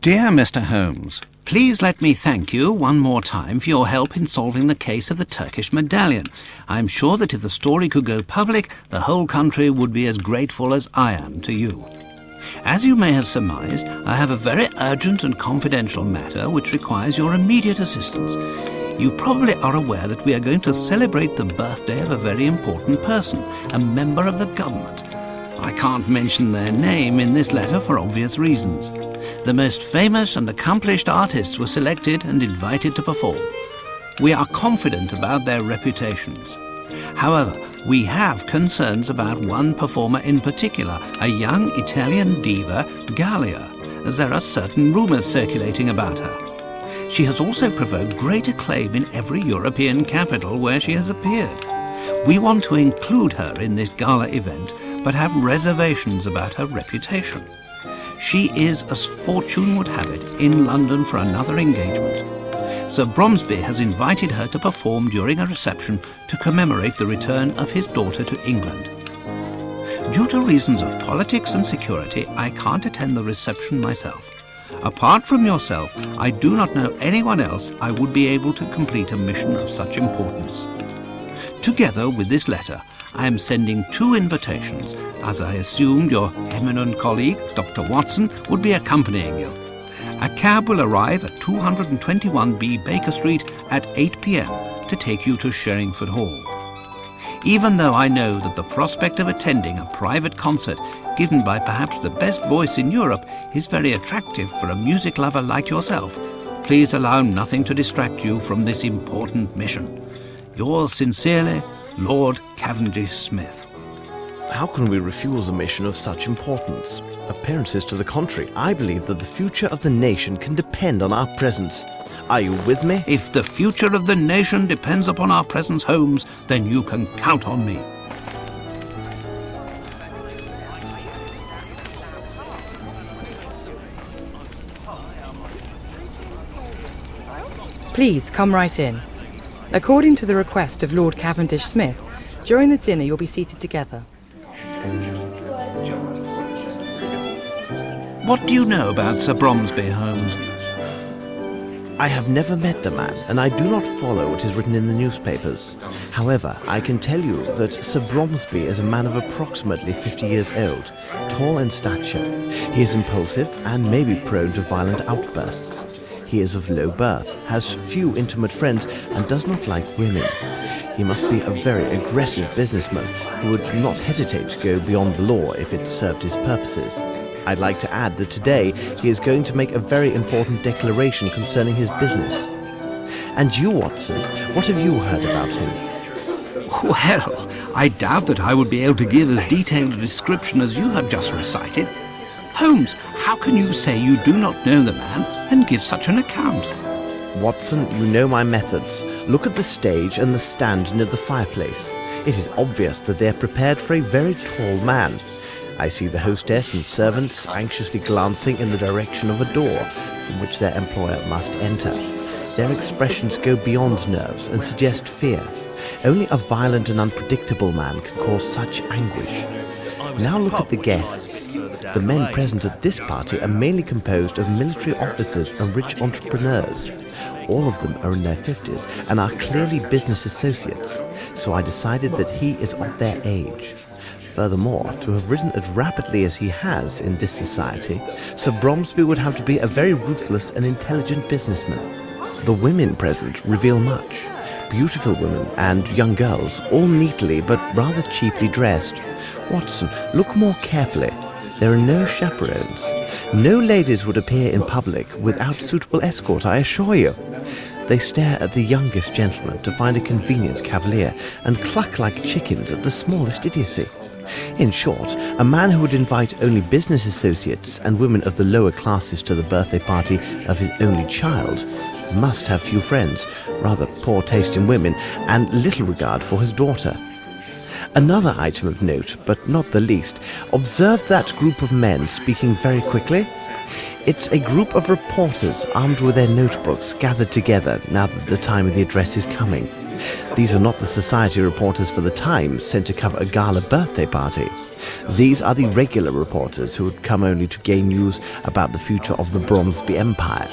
Dear Mr. Holmes, please let me thank you one more time for your help in solving the case of the Turkish medallion. I'm sure that if the story could go public, the whole country would be as grateful as I am to you. As you may have surmised, I have a very urgent and confidential matter which requires your immediate assistance. You probably are aware that we are going to celebrate the birthday of a very important person, a member of the government. I can't mention their name in this letter for obvious reasons. The most famous and accomplished artists were selected and invited to perform. We are confident about their reputations. However, we have concerns about one performer in particular, a young Italian diva, Gallia, as there are certain rumours circulating about her. She has also provoked great acclaim in every European capital where she has appeared. We want to include her in this gala event, but have reservations about her reputation. She is, as fortune would have it, in London for another engagement. Sir Bromsby has invited her to perform during a reception to commemorate the return of his daughter to England. Due to reasons of politics and security, I can't attend the reception myself. Apart from yourself, I do not know anyone else I would be able to complete a mission of such importance. Together with this letter, I am sending 2 invitations, as I assumed your eminent colleague, Dr. Watson, would be accompanying you. A cab will arrive at 221B Baker Street at 8 p.m. to take you to Sherringford Hall. Even though I know that the prospect of attending a private concert given by perhaps the best voice in Europe is very attractive for a music lover like yourself, please allow nothing to distract you from this important mission. Yours sincerely, Lord Cavendish Smith. How can we refuse a mission of such importance? Appearances to the contrary, I believe that the future of the nation can depend on our presence. Are you with me? If the future of the nation depends upon our presence, Holmes, then you can count on me. Please come right in. According to the request of Lord Cavendish Smith, during the dinner you'll be seated together. What do you know about Sir Bromsby, Holmes? I have never met the man, and I do not follow what is written in the newspapers. However, I can tell you that Sir Bromsby is a man of approximately 50 years old, tall in stature. He is impulsive and may be prone to violent outbursts. He is of low birth, has few intimate friends, and does not like women. He must be a very aggressive businessman who would not hesitate to go beyond the law if it served his purposes. I'd like to add that today he is going to make a very important declaration concerning his business. And you, Watson, what have you heard about him? Well, I doubt that I would be able to give as detailed a description as you have just recited. Holmes, how can you say you do not know the man and give such an account? Watson, you know my methods. Look at the stage and the stand near the fireplace. It is obvious that they are prepared for a very tall man. I see the hostess and servants anxiously glancing in the direction of a door from which their employer must enter. Their expressions go beyond nerves and suggest fear. Only a violent and unpredictable man can cause such anguish. Now look at the guests. The men present at this party are mainly composed of military officers and rich entrepreneurs. All of them are in their 50s and are clearly business associates, so I decided that he is of their age. Furthermore, to have risen as rapidly as he has in this society, Sir Bromsby would have to be a very ruthless and intelligent businessman. The women present reveal much. Beautiful women and young girls, all neatly but rather cheaply dressed. Watson, look more carefully. There are no chaperones. No ladies would appear in public without suitable escort, I assure you. They stare at the youngest gentleman to find a convenient cavalier and cluck like chickens at the smallest idiocy. In short, a man who would invite only business associates and women of the lower classes to the birthday party of his only child must have few friends, rather poor taste in women, and little regard for his daughter. Another item of note, but not the least, observe that group of men speaking very quickly. It's a group of reporters armed with their notebooks gathered together now that the time of the address is coming. These are not the society reporters for the Times sent to cover a gala birthday party. These are the regular reporters who had come only to gain news about the future of the Bromsby Empire.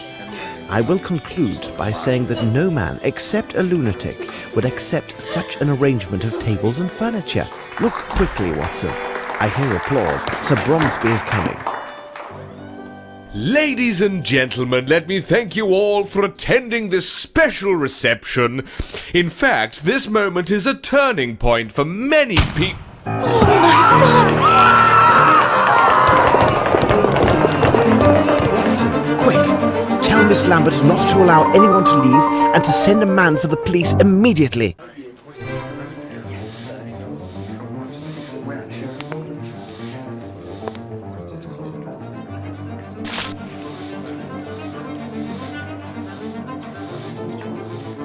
I will conclude by saying that no man, except a lunatic, would accept such an arrangement of tables and furniture. Look quickly, Watson. I hear applause. Sir Bromsby is coming. Ladies and gentlemen, let me thank you all for attending this special reception. In fact, this moment is a turning point for many people. Watson, quick! Tell Miss Lambert not to allow anyone to leave and to send a man for the police immediately.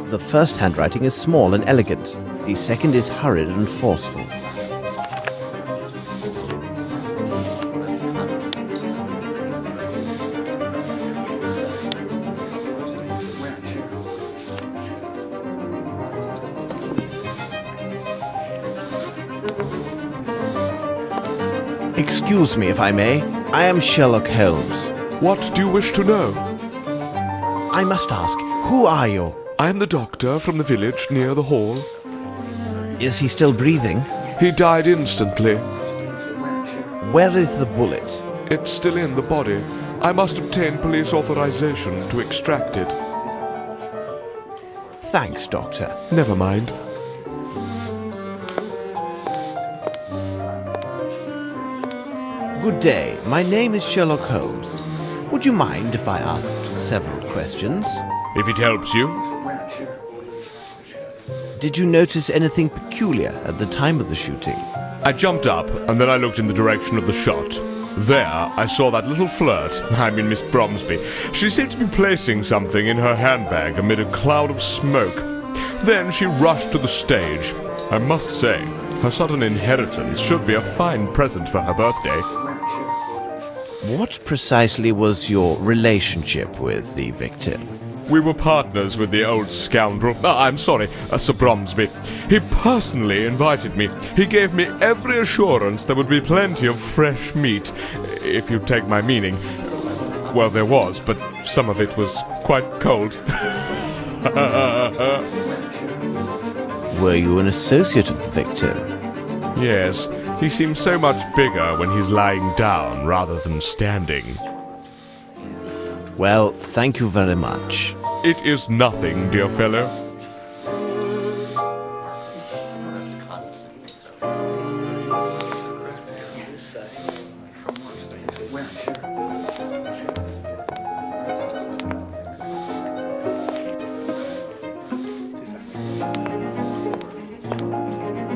The first handwriting is small and elegant. The second is hurried and forceful. Excuse me, if I may. I am Sherlock Holmes. What do you wish to know? I must ask, who are you? I am the doctor from the village near the hall. Is he still breathing? He died instantly. Where is the bullet? It's still in the body. I must obtain police authorization to extract it. Thanks, Doctor. Never mind. Good day. My name is Sherlock Holmes. Would you mind if I asked several questions? If it helps you. Did you notice anything peculiar at the time of the shooting? I jumped up, and then I looked in the direction of the shot. There, I saw that little flirt, Miss Bromsby. She seemed to be placing something in her handbag amid a cloud of smoke. Then she rushed to the stage. I must say, her sudden inheritance should be a fine present for her birthday. What precisely was your relationship with the victim? We were partners with the old scoundrel. I'm sorry, Sir Bromsby. He personally invited me. He gave me every assurance there would be plenty of fresh meat, if you take my meaning. Well, there was, but some of it was quite cold. Were you an associate of the victim? Yes, he seems so much bigger when he's lying down rather than standing. Well, thank you very much. It is nothing, dear fellow.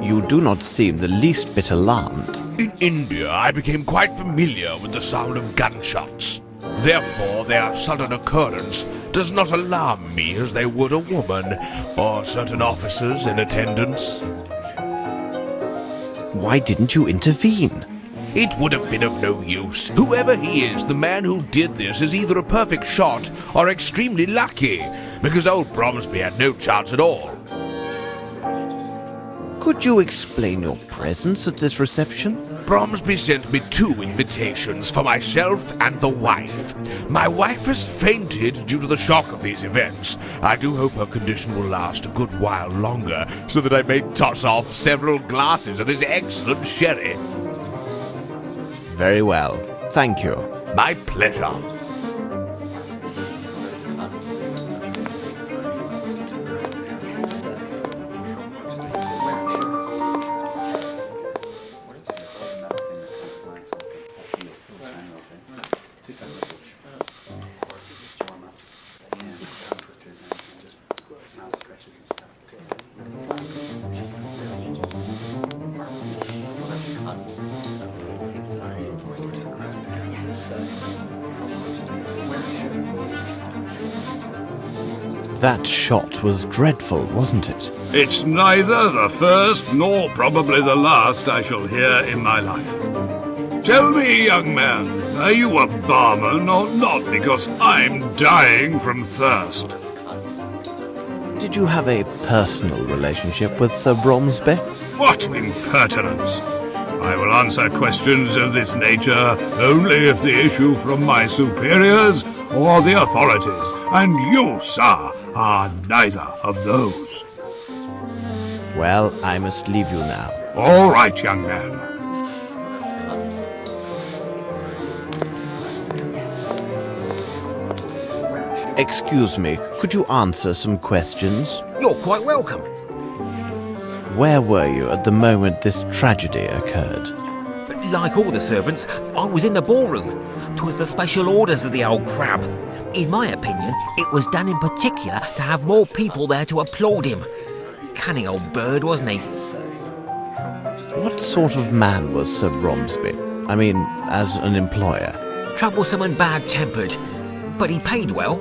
You do not seem the least bit alarmed. In India, I became quite familiar with the sound of gunshots. Therefore, their sudden occurrence does not alarm me as they would a woman or certain officers in attendance. Why didn't you intervene? It would have been of no use. Whoever he is, the man who did this is either a perfect shot or extremely lucky, because old Bromsby had no chance at all. Could you explain your presence at this reception? Bromsby sent me 2 invitations for myself and the wife. My wife has fainted due to the shock of these events. I do hope her condition will last a good while longer, so that I may toss off several glasses of this excellent sherry. Very well. Thank you. My pleasure. That shot was dreadful, wasn't it? It's neither the first nor probably the last I shall hear in my life. Tell me, young man, are you a barman or not? Because I'm dying from thirst. Did you have a personal relationship with Sir Bromsby? What impertinence! I will answer questions of this nature only if they issue from my superiors or the authorities, and you, sir, are neither of those. Well, I must leave you now. All right, young man. Excuse me, could you answer some questions? You're quite welcome. Where were you at the moment this tragedy occurred? Like all the servants, I was in the ballroom. 'Twas the special orders of the old crab. In my opinion, it was done in particular to have more people there to applaud him. Cunning old bird, wasn't he? What sort of man was Sir Bromsby? I mean, as an employer. Troublesome and bad-tempered, but he paid well.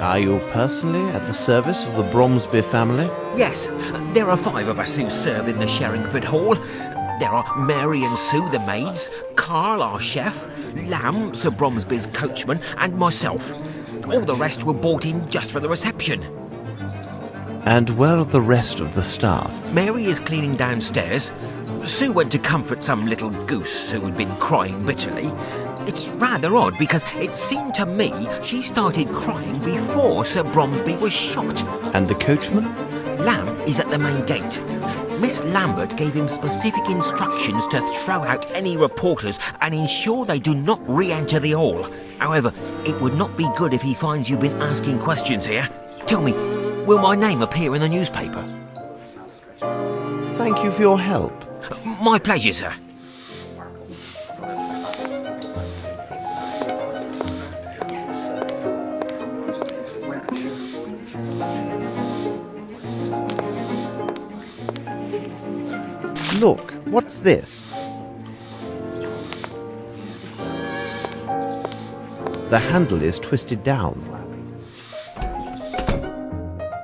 Are you personally at the service of the Bromsby family? Yes, there are 5 of us who serve in the Sherringford Hall. There are Mary and Sue, the maids, Carl, our chef, Lamb, Sir Bromsby's coachman, and myself. All the rest were brought in just for the reception. And where are the rest of the staff? Mary is cleaning downstairs. Sue went to comfort some little goose who had been crying bitterly. It's rather odd because it seemed to me she started crying before Sir Bromsby was shot. And the coachman? Lamb is at the main gate. Miss Lambert gave him specific instructions to throw out any reporters and ensure they do not re-enter the hall. However, it would not be good if he finds you've been asking questions here. Tell me, will my name appear in the newspaper? Thank you for your help. My pleasure, sir. Look, what's this? The handle is twisted down.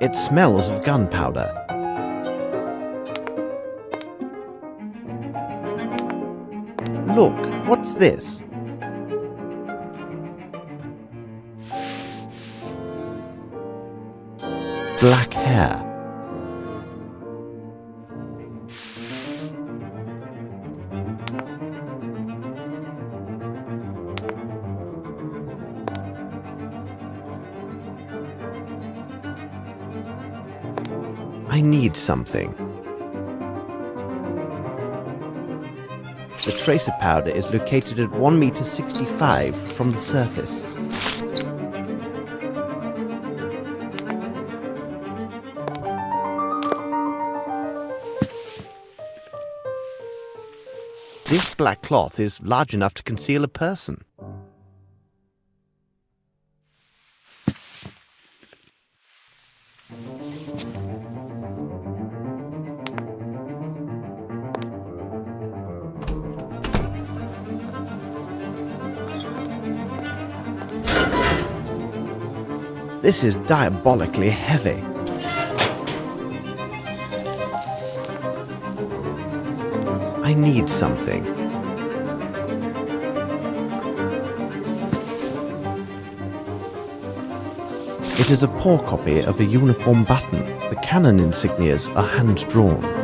It smells of gunpowder. Look, what's this? Black hair. I need something. The tracer powder is located at 1.65 meters from the surface. This black cloth is large enough to conceal a person. This is diabolically heavy. I need something. It is a poor copy of a uniform button. The cannon insignias are hand-drawn.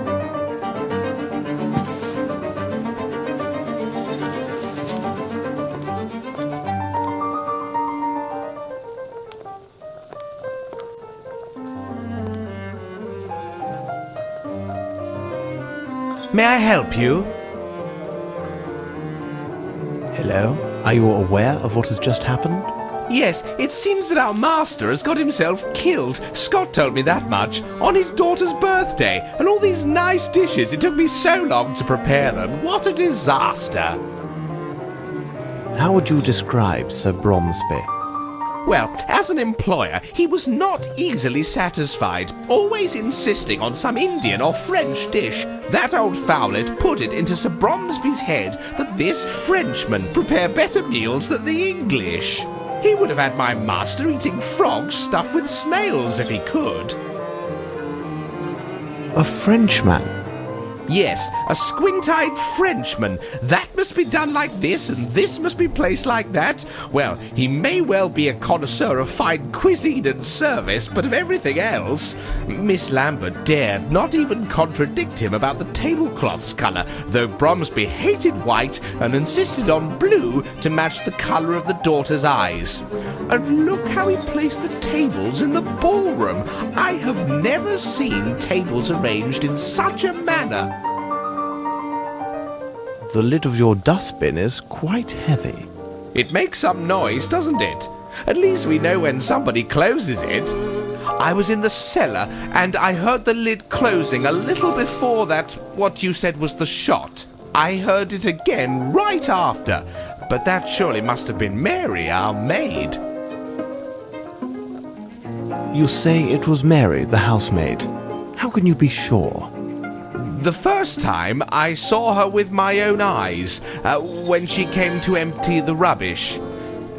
May I help you? Hello? Are you aware of what has just happened? Yes, it seems that our master has got himself killed. Scott told me that much. On his daughter's birthday. And all these nice dishes. It took me so long to prepare them. What a disaster. How would you describe Sir Bromsby? Well, as an employer, he was not easily satisfied, always insisting on some Indian or French dish. That old fowlet put it into Sir Bromsby's head that this Frenchman prepare better meals than the English. He would have had my master eating frogs stuffed with snails if he could. A Frenchman? Yes, a squint-eyed Frenchman. That must be done like this, and this must be placed like that. Well, he may well be a connoisseur of fine cuisine and service, but of everything else... Miss Lambert dared not even contradict him about the tablecloth's colour, though Bromsby hated white and insisted on blue to match the colour of the daughter's eyes. And look how he placed the tables in the ballroom. I have never seen tables arranged in such a manner. The lid of your dustbin is quite heavy. It makes some noise, doesn't it? At least we know when somebody closes it. I was in the cellar, and I heard the lid closing a little before that, what you said was the shot. I heard it again right after, but that surely must have been Mary, our maid. You say it was Mary, the housemaid. How can you be sure? The first time I saw her with my own eyes, when she came to empty the rubbish.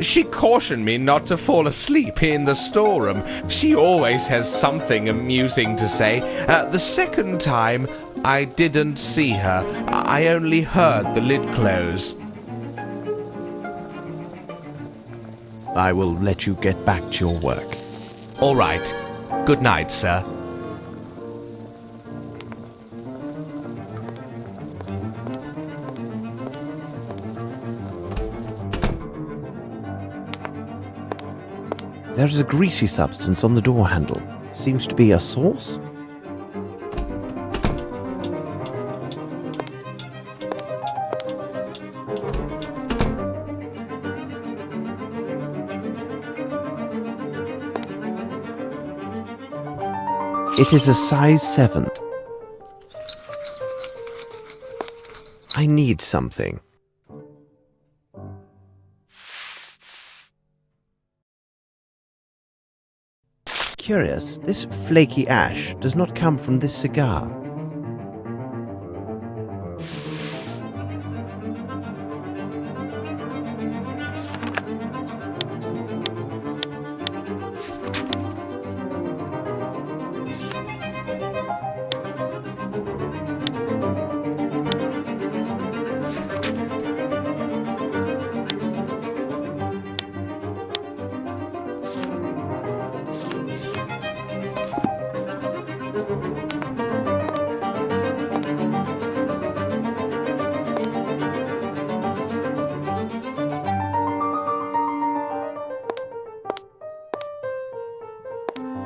She cautioned me not to fall asleep in the storeroom. She always has something amusing to say. The second time, I didn't see her. I only heard the lid close. I will let you get back to your work. All right. Good night, sir. There is a greasy substance on the door handle. Seems to be a sauce? It is a size 7. I need something. Curious, this flaky ash does not come from this cigar.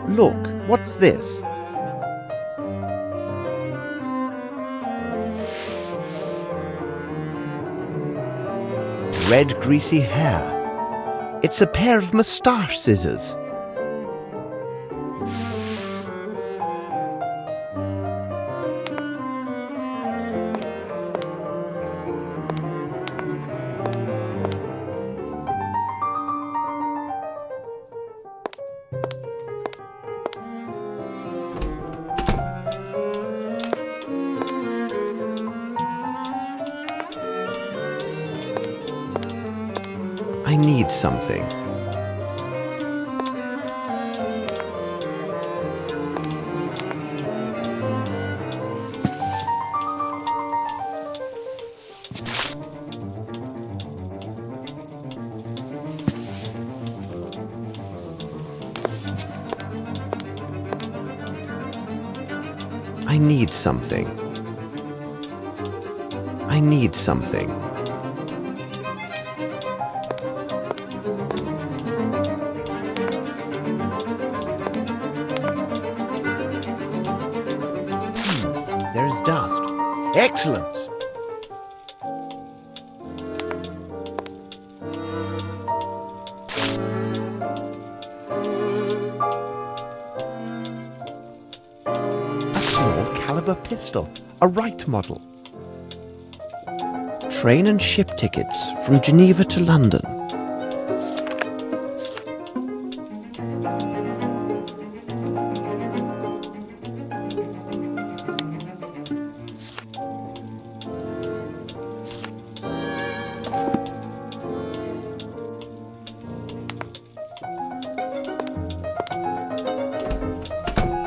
Look, what's this? Red greasy hair. It's a pair of moustache scissors. I need something. I need something. I need something. There's dust. Excellent! A small caliber pistol. A Wright model. Train and ship tickets from Geneva to London.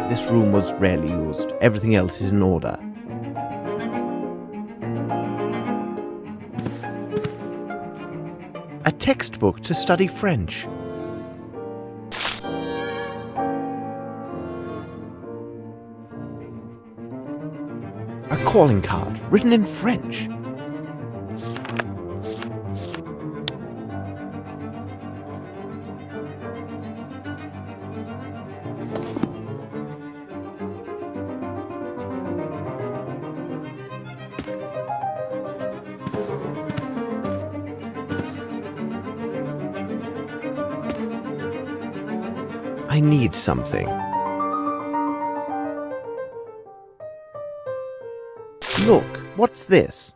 This room was rarely used. Everything else is in order. A textbook to study French. A calling card written in French. I need something. Look, what's this?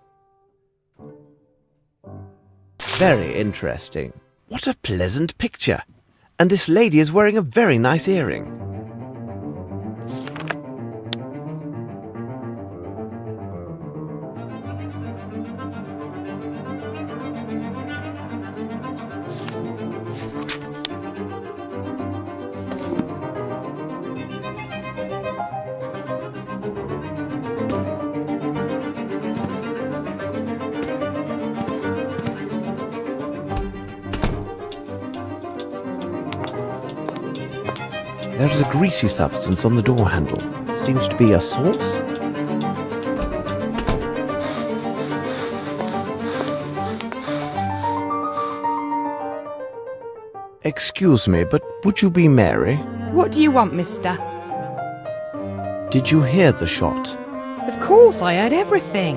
Very interesting. What a pleasant picture. And this lady is wearing a very nice earring. There is a greasy substance on the door handle. Seems to be a sauce. Excuse me, but would you be Mary? What do you want, mister? Did you hear the shot? Of course, I heard everything.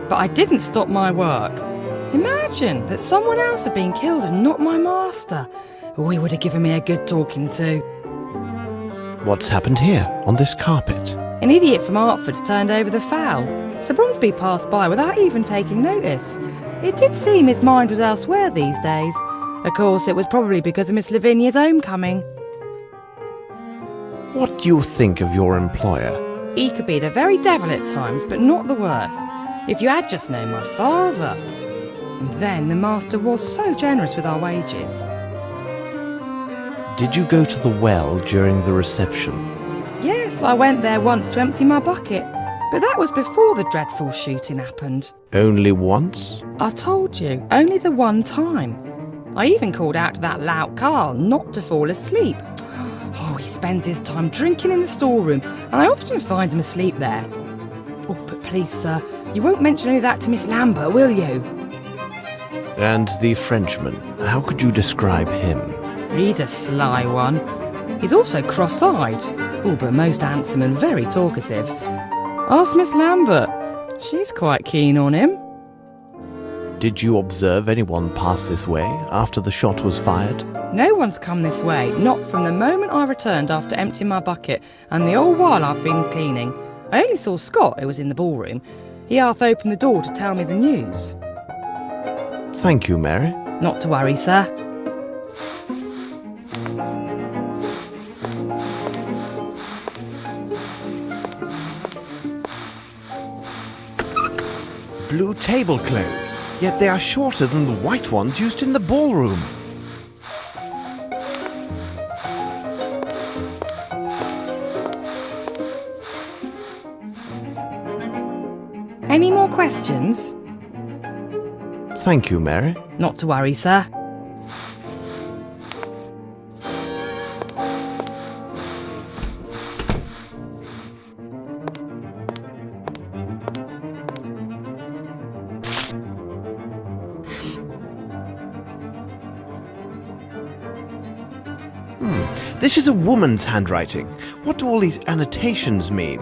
But I didn't stop my work. Imagine that someone else had been killed and not my master. Oh, he would have given me a good talking to. What's happened here, on this carpet? An idiot from Hertford's turned over the fowl. Sir Bromsby passed by without even taking notice. It did seem his mind was elsewhere these days. Of course, it was probably because of Miss Lavinia's homecoming. What do you think of your employer? He could be the very devil at times, but not the worst. If you had just known my father. And then the master was so generous with our wages. Did you go to the well during the reception? Yes, I went there once to empty my bucket. But that was before the dreadful shooting happened. Only once? I told you, only the one time. I even called out to that lout Carl not to fall asleep. Oh, he spends his time drinking in the storeroom, and I often find him asleep there. Oh, but please, sir, you won't mention any of that to Miss Lambert, will you? And the Frenchman, how could you describe him? He's a sly one. He's also cross-eyed. Oh, but most handsome and very talkative. Ask Miss Lambert. She's quite keen on him. Did you observe anyone pass this way after the shot was fired? No one's come this way, not from the moment I returned after emptying my bucket, and the whole while I've been cleaning. I only saw Scott, who was in the ballroom. He half opened the door to tell me the news. Thank you, Mary. Not to worry, sir. Blue tablecloths, yet they are shorter than the white ones used in the ballroom. Any more questions? Thank you, Mary. Not to worry, sir. This is a woman's handwriting. What do all these annotations mean?